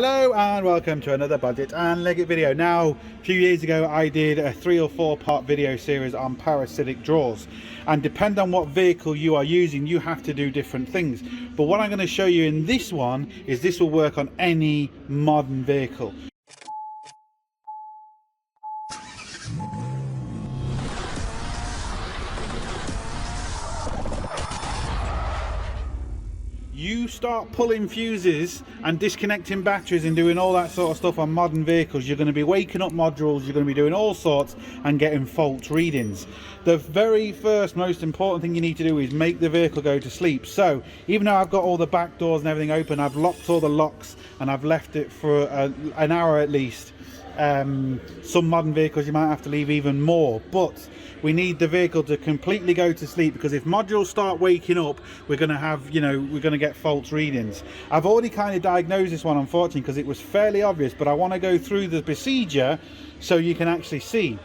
Hello and welcome to another Bodgit and Leggit video. Now, a few years ago I did a 3 or 4 part video series on parasitic draws, and depending on what vehicle you are using you have to do different things. But what I'm going to show you in this one is this will work on any modern vehicle. You start pulling fuses and disconnecting batteries and doing all that sort of stuff on modern vehicles, you're going to be waking up modules, you're going to be doing all sorts and getting fault readings. The very first most important thing you need to do is make the vehicle go to sleep. So even though I've got all the back doors and everything open, I've locked all the locks and I've left it for an hour at least. Some modern vehicles you might have to leave even more, but we need the vehicle to completely go to sleep, because if modules start waking up we're going to have, we're going to get false readings. I've already kind of diagnosed this one, unfortunately, because it was fairly obvious, but I want to go through the procedure so you can actually see.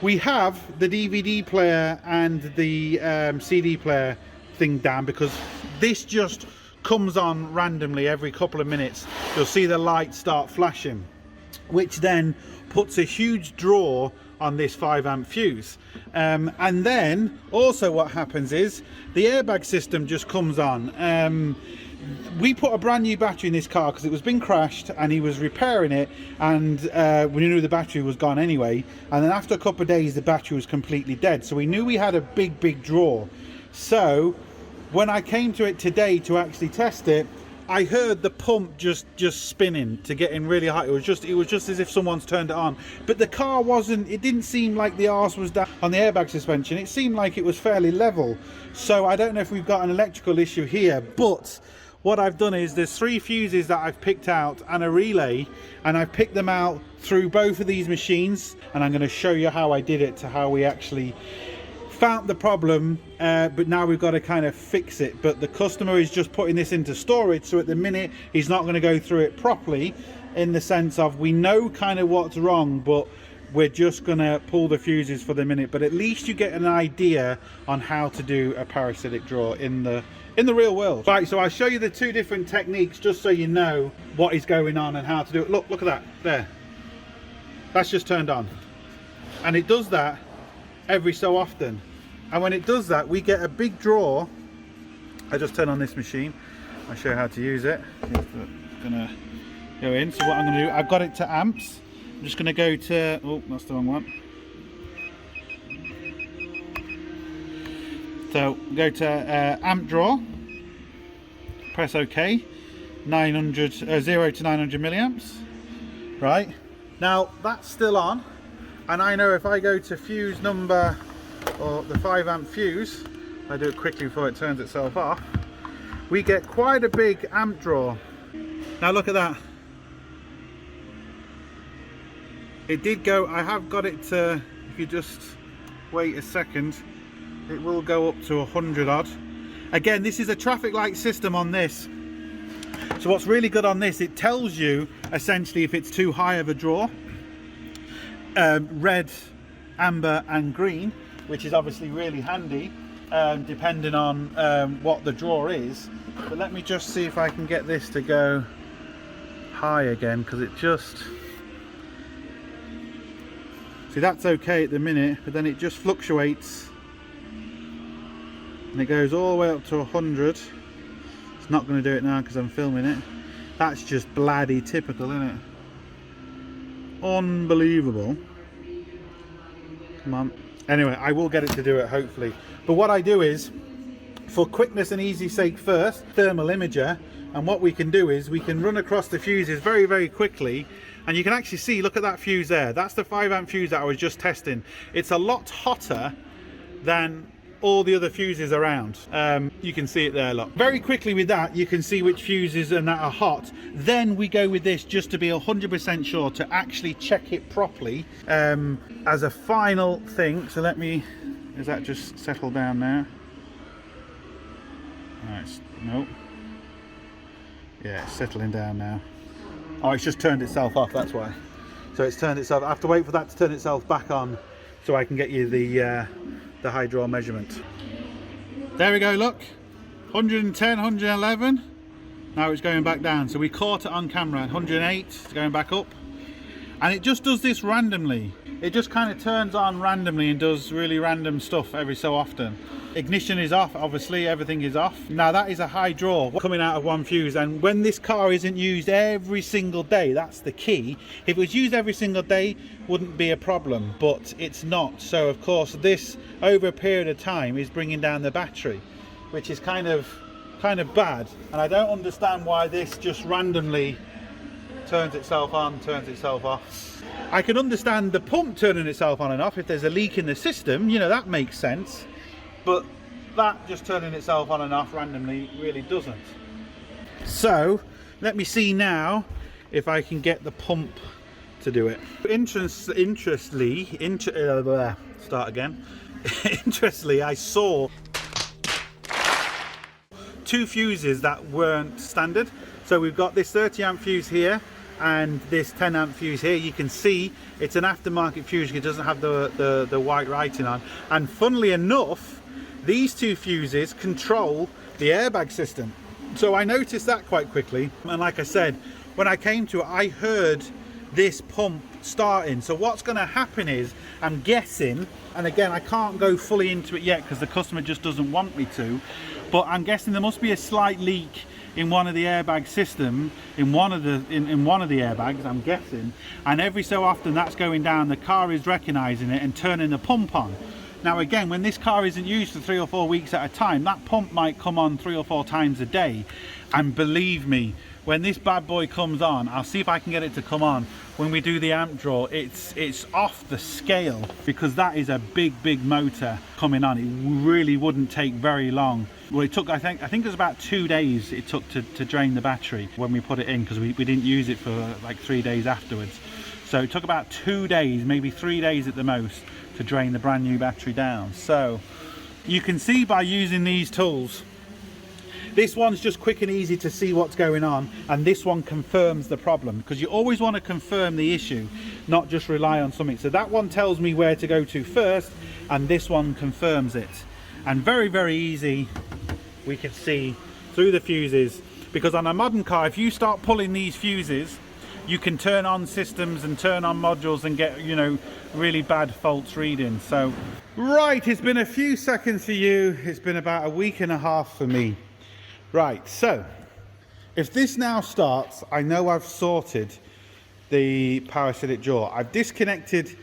We have the DVD player and the CD player thing down because this just comes on randomly every couple of minutes. You'll see the light start flashing, which then puts a huge draw on this 5 amp fuse, and then also what happens is the airbag system just comes on. We put a brand new battery in this car because it was been crashed and he was repairing it, and we knew the battery was gone anyway, and then after a couple of days the battery was completely dead, so we knew we had a big draw. So when I came to it today to actually test it, I heard the pump just spinning to getting really hot. It was just as if someone's turned it on, but the car wasn't. It didn't seem like the arse was down on the airbag suspension. It seemed like it was fairly level. So I don't know if we've got an electrical issue here, but what I've done is there's 3 fuses that I've picked out and a relay, and I've picked them out through both of these machines, and I'm going to show you how I did it, to how we actually found the problem, but now we've got to kind of fix it. But the customer is just putting this into storage, so at the minute he's not going to go through it properly, in the sense of we know kind of what's wrong, but we're just going to pull the fuses for the minute. But at least you get an idea on how to do a parasitic draw in the real world. Right, so I'll show you the 2 different techniques just so you know what is going on and how to do it. Look at that there, that's just turned on, and it does that every so often, and when it does that we get a big draw. I just turn on this machine, I'll show you how to use it. I'm gonna go in. So what I'm gonna do, I've got it to amps. I'm just gonna go to, oh, that's the wrong one. So go to amp draw, press OK, 0 to 900 milliamps. Right, now that's still on. And I know if I go to fuse number, or the 5 amp fuse, I do it quickly before it turns itself off, we get quite a big amp draw. Now look at that. It did go, I have got it to, if you just wait a second, it will go up to 100 odd. Again, this is a traffic light system on this. So what's really good on this, it tells you essentially if it's too high of a draw. Red, amber and green, which is obviously really handy depending on what the draw is. But let me just see if I can get this to go high again, because it just, see, that's okay at the minute, but then it just fluctuates and it goes all the way up to 100. It's not going to do it now because I'm filming it. That's just bloody typical, isn't it? Unbelievable. Come on. Anyway, I will get it to do it hopefully. But what I do is, for quickness and easy sake first, thermal imager, and what we can do is we can run across the fuses very quickly, and you can actually see, look at that fuse there. That's the 5 amp fuse that I was just testing. It's a lot hotter than all the other fuses around. You can see it there, look. Very quickly with that you can see which fuses and that are hot. Then we go with this just to be 100% sure, to actually check it properly as a final thing. So let me, is that just settled down now? Alright, no, yeah, it's settling down now. Oh, it's just turned itself off, that's why. So it's turned itself, I have to wait for that to turn itself back on so I can get you the high draw measurement. There we go, look, 110, 111, Now it's going back down. So we caught it on camera, 108, it's going back up. And it just does this randomly. It just kind of turns on randomly and does really random stuff every so often. Ignition is off, obviously, everything is off. Now that is a high draw coming out of one fuse, and when this car isn't used every single day, that's the key. If it was used every single day, wouldn't be a problem, but it's not. So of course this, over a period of time, is bringing down the battery, which is kind of bad. And I don't understand why this just randomly turns itself on, turns itself off. I can understand the pump turning itself on and off if there's a leak in the system, you know, that makes sense. But that just turning itself on and off randomly really doesn't. So let me see now if I can get the pump to do it. Interestingly, I saw two fuses that weren't standard. So we've got this 30 amp fuse here and this 10 amp fuse here. You can see it's an aftermarket fuse. It doesn't have the white writing on. And funnily enough, these two fuses control the airbag system. So I noticed that quite quickly. And like I said, when I came to it, I heard this pump starting. So what's going to happen is, I'm guessing, and again, I can't go fully into it yet because the customer just doesn't want me to, but I'm guessing there must be a slight leak in one of the airbag system, in one of the airbags, I'm guessing, and every so often that's going down, the car is recognizing it and turning the pump on. Now again, when this car isn't used for 3 or 4 weeks at a time, that pump might come on 3 or 4 times a day. And believe me, when this bad boy comes on, I'll see if I can get it to come on. When we do the amp draw, it's off the scale, because that is a big motor coming on. It really wouldn't take very long. Well, it took, I think it was about 2 days it took to drain the battery when we put it in, because we didn't use it for like 3 days afterwards. So it took about 2 days, maybe 3 days at the most, to drain the brand new battery down. So you can see by using these tools, this one's just quick and easy to see what's going on, and this one confirms the problem, because you always want to confirm the issue, not just rely on something. So that one tells me where to go to first, and this one confirms it. And very easy, we can see through the fuses, because on a modern car, if you start pulling these fuses, you can turn on systems and turn on modules and get, you know, really bad faults reading. So right, it's been a few seconds for you, it's been about a week and a half for me. Right, so if this now starts, I know I've sorted the power cylinder jaw. I've disconnected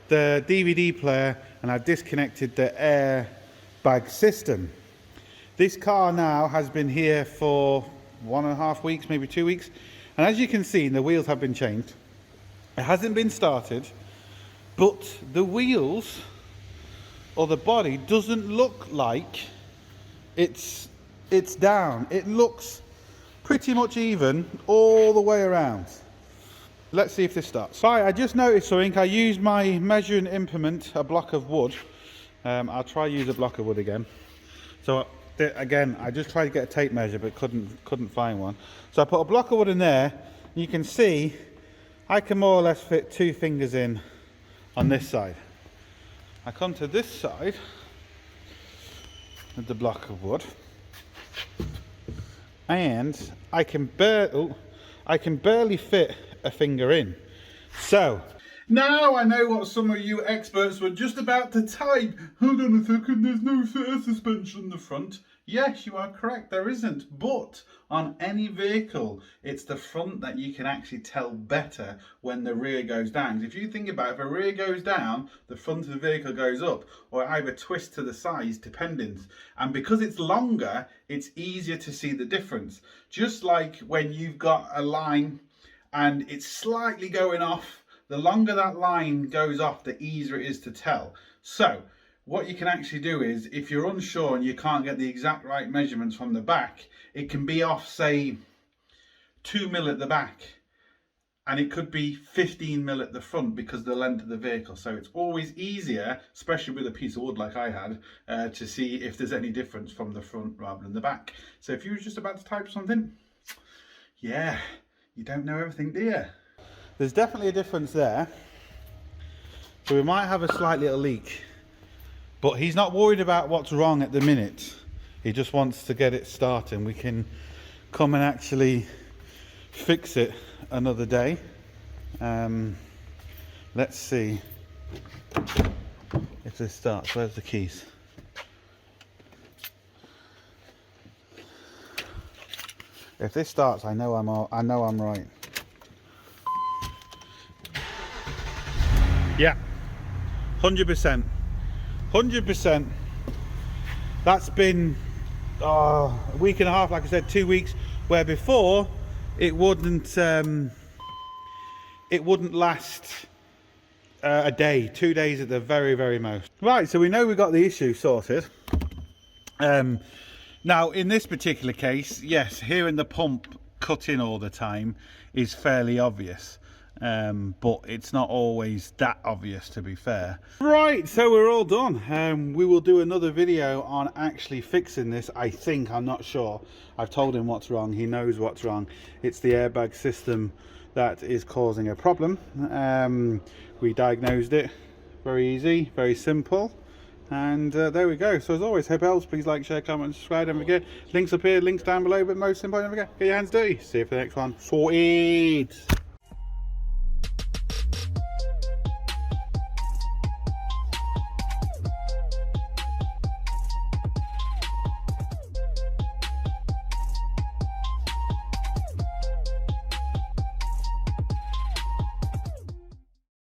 the DVD player and I've disconnected the airbag system. This car now has been here for 1.5 weeks, maybe 2 weeks. And as you can see, the wheels have been changed. It hasn't been started, but the wheels or the body doesn't look like it's down. It looks pretty much even all the way around. Let's see if this starts. Right, I just noticed something. I used my measuring implement, a block of wood. I'll try use a block of wood again. So again, I just tried to get a tape measure but couldn't find one. So I put a block of wood in there. You can see I can more or less fit 2 fingers in on this side. I come to this side with the block of wood, and I can barely fit a finger in. So now I know what some of you experts were just about to type. Hold on a second, there's no air suspension in the front. Yes, you are correct, there isn't. But on any vehicle, it's the front that you can actually tell better when the rear goes down. If you think about it, if a rear goes down, the front of the vehicle goes up, or either twist to the sides, depending. And because it's longer, it's easier to see the difference. Just like when you've got a line and it's slightly going off, the longer that line goes off, the easier it is to tell. So what you can actually do is, if you're unsure and you can't get the exact right measurements from the back, it can be off, say, 2 mil at the back, and it could be 15 mil at the front because of the length of the vehicle. So it's always easier, especially with a piece of wood like I had, to see if there's any difference from the front rather than the back. So if you were just about to type something, yeah, you don't know everything, do you? There's definitely a difference there. So we might have a slight little leak. But he's not worried about what's wrong at the minute. He just wants to get it starting. We can come and actually fix it another day. Let's see if this starts. Where's the keys? If this starts, I know I'm right. Yeah, 100%. 100%. That's been a week and a half, like I said, 2 weeks, where before it wouldn't last a day, 2 days at the very most. Right, so we know we got the issue sorted. Now in this particular case, yes, hearing the pump cutting all the time is fairly obvious, but it's not always that obvious, to be fair. Right, so we're all done. We will do another video on actually fixing this. I think, I'm not sure. I've told him what's wrong, he knows what's wrong. It's the airbag system that is causing a problem. We diagnosed it, very easy, very simple, and there we go. So as always, hope it helps. Please like, share, comment and subscribe. Don't forget, links up here, links down below, but most important, don't forget, get your hands dirty. See you for the next one. Sorted.